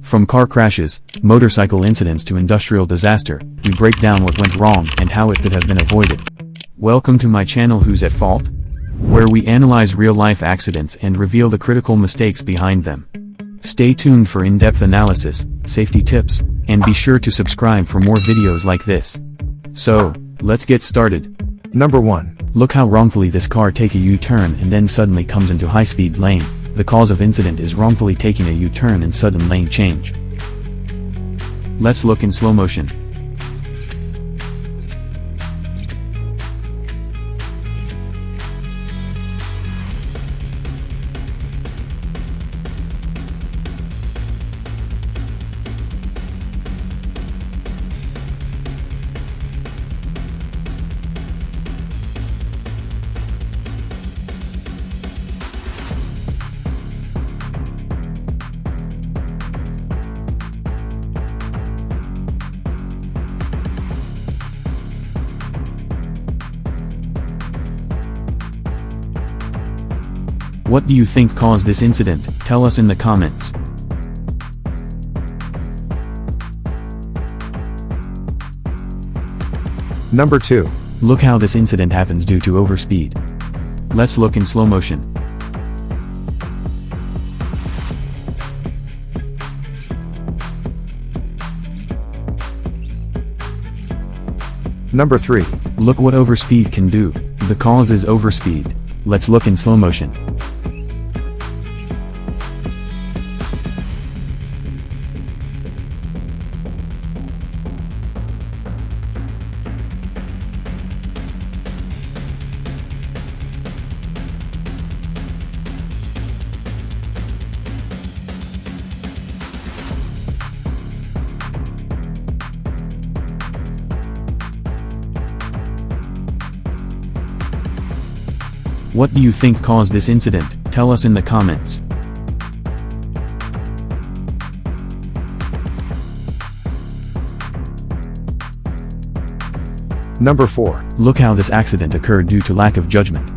From car crashes, motorcycle incidents to industrial disaster, we break down what went wrong and how it could have been avoided. Welcome to my channel Who's at Fault? Where we analyze real-life accidents and reveal the critical mistakes behind them. Stay tuned for in-depth analysis, safety tips, and be sure to subscribe for more videos like this. So, let's get started. Number 1. Look how wrongfully this car take a U-turn and then suddenly comes into high-speed lane. The cause of incident is wrongfully taking a U-turn and sudden lane change. Let's look in slow motion. What do you think caused this incident? Tell us in the comments. Number 2. Look how this incident happens due to overspeed. Let's look in slow motion. Number 3. Look what overspeed can do. The cause is overspeed. Let's look in slow motion. What do you think caused this incident? Tell us in the comments. Number 4. Look how this accident occurred due to lack of judgment.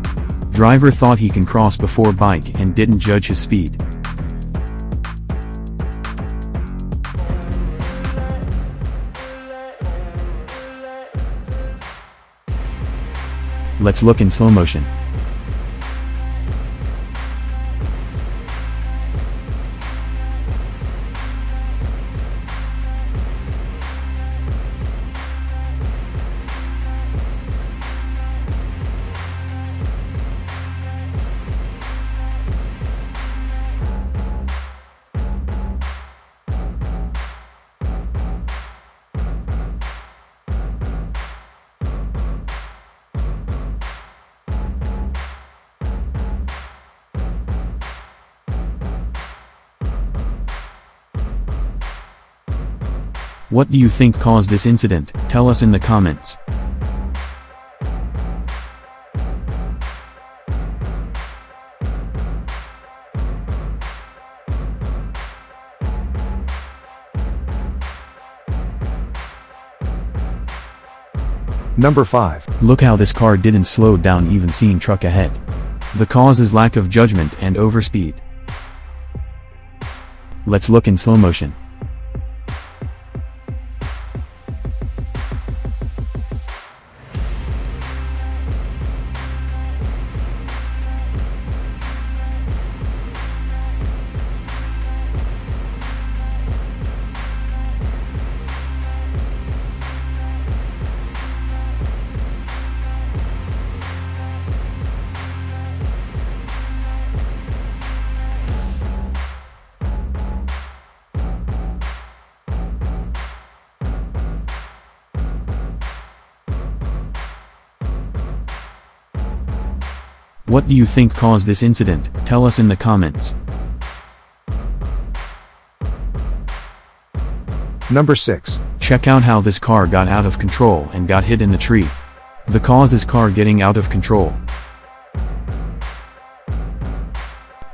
Driver thought he can cross before bike and didn't judge his speed. Let's look in slow motion. What do you think caused this incident? Tell us in the comments. Number 5. Look how this car didn't slow down even seeing truck ahead. The cause is lack of judgment and overspeed. Let's look in slow motion. What do you think caused this incident? Tell us in the comments. Number 6. Check out how this car got out of control and got hit in the tree. The cause is car getting out of control.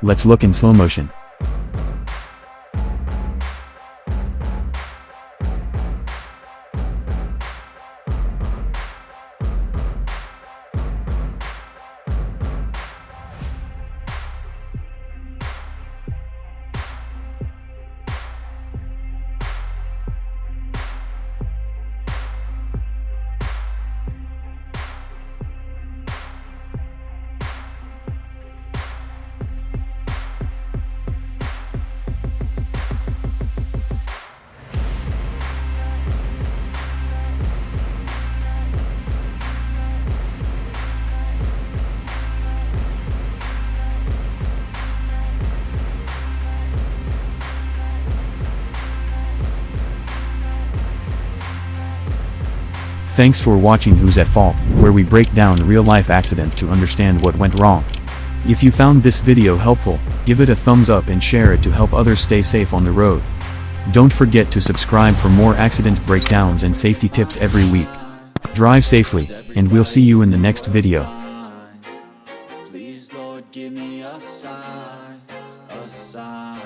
Let's look in slow motion. Thanks for watching Who's at Fault, where we break down real-life accidents to understand what went wrong. If you found this video helpful, give it a thumbs up and share it to help others stay safe on the road. Don't forget to subscribe for more accident breakdowns and safety tips every week. Drive safely, and we'll see you in the next video. Please, Lord, give me a sign, a sign.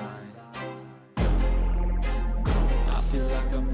I feel like I'm